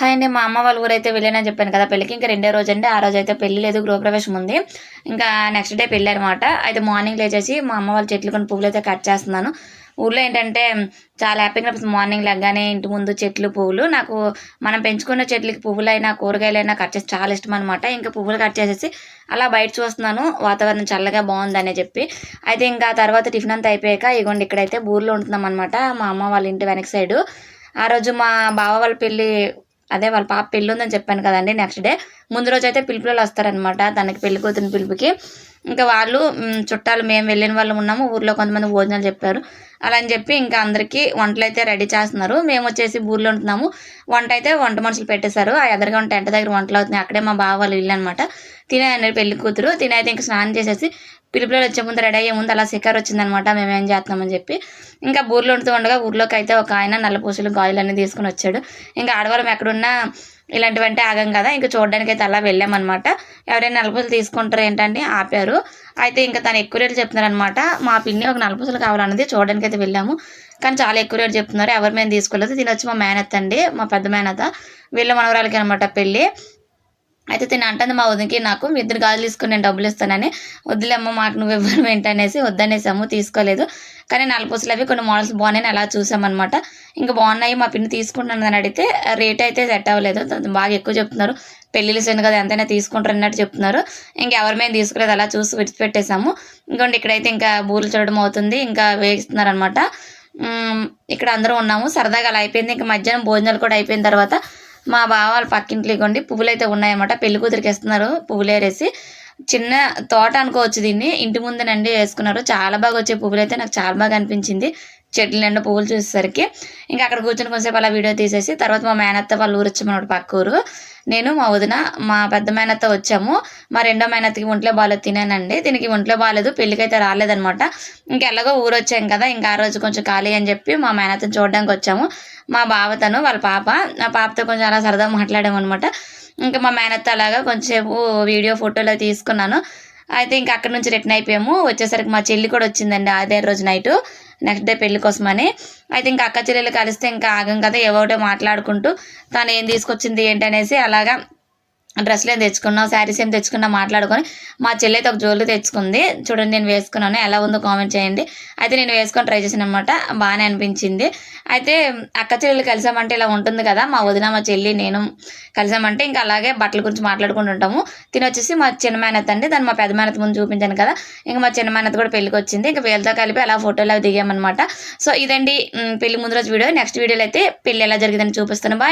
Hi అండి. మా అమ్మ వాళ్ళ ఊరైతే వెళ్ళానని చెప్పాను కదా పెళ్ళికి. ఇంకా రెండో రోజండి. ఆ రోజైతే పెళ్లి లేదు, గృహప్రవేశం ఉంది. ఇంకా నెక్స్ట్ డే పెళ్ళనమాట. అయితే మార్నింగ్ లేచేసి మా అమ్మ వాళ్ళ చెట్లు కొన్ని పువ్వులైతే కట్ చేస్తున్నాను. ఊర్లో ఏంటంటే చాలా హ్యాపీగా అనిపిస్తుంది. మార్నింగ్ లెగ్గానే ఇంటి ముందు చెట్లు, పువ్వులు నాకు మనం పెంచుకున్న చెట్లకి పువ్వులైనా, కూరగాయలైనా కట్ చేసి చాలా ఇష్టం అనమాట. ఇంకా పువ్వులు కట్ చేసేసి అలా బయట చూస్తున్నాను. వాతావరణం చల్లగా బాగుందనే చెప్పి. అయితే ఇంకా తర్వాత టిఫిన్ అంతా అయిపోయాక ఇగోండి ఇక్కడైతే బూర్లో ఉంటున్నాం అనమాట. మా అమ్మ వాళ్ళ ఇంటి వెనక సైడు. ఆ రోజు మా బావ వాళ్ళ పెళ్ళి, అదే వాళ్ళ పాప పెళ్ళి ఉందని చెప్పాను కదండి. నెక్స్ట్ డే ముందు రోజు అయితే పిలుపులు వస్తారనమాట తనకి, పెళ్లి కూతురిని పిలుపుకి. ఇంకా వాళ్ళు చుట్టాలు మేము వెళ్ళిన వాళ్ళు ఉన్నాము. ఊర్లో కొంతమంది భోజనాలు చెప్పారు. అలా అని చెప్పి ఇంకా అందరికీ వంటలు అయితే రెడీ చేస్తున్నారు. మేము వచ్చేసి ఊర్లో ఉంటున్నాము. వంట అయితే వంట మనుషులు పెట్టేశారు. ఆ ఎదురుగా టెంట్ దగ్గర వంటలు అవుతున్నాయి. అక్కడే మా బావ వాళ్ళ ఇల్లు అనమాట. తినే పెళ్లి కూతురు తినైతే ఇంకా స్నానం చేసేసి పిలుపులో వచ్చే ముందు రెడీ అయ్యే ముందు అలా శిఖర్ వచ్చిందనమాట. మేము ఏం చేస్తున్నామని చెప్పి ఇంకా బూర్లో ఉంటూ ఉండగా ఊర్లోకి అయితే ఒక ఆయన నల్ల పూసలు గాజులు అన్నీ తీసుకుని వచ్చాడు. ఇంకా ఆడవాళ్ళం ఎక్కడున్నా ఇలాంటివంటే ఆగం కదా. ఇంకా చూడడానికి అయితే అలా వెళ్ళామన్నమాట. ఎవరైనా నలుపూసలు తీసుకుంటారు ఏంటంటే ఆపారు. అయితే ఇంకా తను ఎక్కువ రేట్లు చెప్తున్నారనమాట. మా పిన్ని ఒక నలుపూసలు కావాలన్నది చూడడానికి అయితే వెళ్ళాము. కానీ చాలా ఎక్కువ రేటు చెప్తున్నారు. ఎవరు మేము తీసుకోలేదు. తినొచ్చి మా మేనత్త అండి, మా పెద్ద మేనత్త, వీళ్ళ మనవరాలకి అనమాట పెళ్ళి. అయితే తిని అంటుంది మా వదినకి నాకు, మీ ఇద్దరు గాజులు తీసుకొని నేను డబ్బులు ఇస్తానని. వద్దులేమ్మ మాకు నువ్వు ఇవ్వడం ఏంటనేసి వద్దనేసాము, తీసుకోలేదు. కానీ నలుపూసలు అవి కొన్ని మోడల్స్ బాగున్నాయని అలా చూసామన్నమాట. ఇంకా బాగున్నాయి మా పిన్ని తీసుకుంటున్నాను అని అడిగితే రేట్ అయితే సెట్ అవ్వలేదు, బాగా ఎక్కువ చెప్తున్నారు. పెళ్ళిళ్ళు సెందు కదా ఎంతైనా తీసుకుంటారు అన్నట్టు చెప్తున్నారు. ఇంకెవరి మేము తీసుకోలేదు, అలా చూసి విడిచిపెట్టేసాము. ఇంకోండి ఇక్కడైతే ఇంకా బూరెలు చూడడం అవుతుంది, ఇంకా వేగిస్తున్నారు అనమాట. ఇక్కడ అందరూ ఉన్నాము, సరదాగా అలా అయిపోయింది. ఇంకా మధ్యాహ్నం భోజనాలు కూడా అయిపోయిన తర్వాత మా బావ వాళ్ళ పక్కింట్లో ఇగోండి పువ్వులు అయితే ఉన్నాయన్నమాట. పెళ్లి కూతురికి ఇస్తున్నారు పువ్వులు ఏరేసి. చిన్న తోట అనుకోవచ్చు దీన్ని, ఇంటి ముందునండి వేసుకున్నారు. చాలా బాగా వచ్చే పువ్వులు అయితే నాకు చాలా బాగా అనిపించింది. చెట్ల నిండా పువ్వులు చూసేసరికి ఇంకా అక్కడ కూర్చొని కొంచెంసేపు అలా వీడియో తీసేసి తర్వాత మా మేనత్త వాళ్ళ ఊరు వచ్చామన్నమాట, పక్క ఊరు. నేను, మా వదిన, మా పెద్ద మేనత్త వచ్చాము. మా రెండో మేనత్తకి ఒంట్లో బాగాలేదు, తినానండి. దీనికి ఒంట్లో బాగాలేదు, పెళ్ళికైతే రాలేదనమాట. ఇంకా ఎలాగో ఊరు వచ్చాం కదా, ఇంకా ఆ రోజు కొంచెం ఖాళీ అని చెప్పి మా మేనత్తని చూడడానికి వచ్చాము. మా బావతను వాళ్ళ పాప, నా పాపతో కొంచెం అలా సరదా మాట్లాడామన్నమాట. ఇంకా మా మేనత్త అలాగా కొంచెంసేపు వీడియో ఫోటోలు తీసుకున్నాను. అయితే ఇంకా అక్కడ నుంచి రిటర్న్ అయిపోయాము. వచ్చేసరికి మా చెల్లి కూడా వచ్చిందండి అదే రోజు నైటు, నెక్స్ట్ డే పెళ్లి కోసమని. అయితే ఇంకా అక్క చెల్లెలు కలిస్తే ఇంకా ఆగం కదా, ఏవోటో మాట్లాడుకుంటూ తను ఏం తీసుకొచ్చింది ఏంటి అనేసి అలాగా డ్రెస్సులు ఏం తెచ్చుకున్నాం, శారీస్ ఏం తెచ్చుకున్నా మాట్లాడుకొని మా చెల్లి అయితే ఒక జ్యువెలరీ తెచ్చుకుంది. చూడండి నేను వేసుకున్నాను, ఎలా ఉందో కామెంట్ చేయండి. అయితే నేను వేసుకొని ట్రై చేశాను అనమాట, బాగానే అనిపించింది. అయితే అక్క చెల్లెలు కలిసామంటే ఇలా ఉంటుంది కదా, మా వదిన మా చెల్లి నేను కలిసామంటే ఇంకా అలాగే బట్టల గురించి మాట్లాడుకుంటుంటాము. తినొచ్చేసి మా చిన్న మేనత్త అండి, దాన్ని మా పెద్ద మేనత్త ముందు చూపించాను కదా, ఇంకా మా చిన్న మేనత్త కూడా పెళ్ళికి వచ్చింది. ఇంకా వీళ్ళతో కలిపి అలా ఫోటోలు అవి దిగామన్నమాట. సో ఇదండి పెళ్లి ముందు రోజు వీడియో. నెక్స్ట్ వీడియోలో అయితే పెళ్ళి ఎలా జరిగిందని చూపిస్తాను. బాయ్.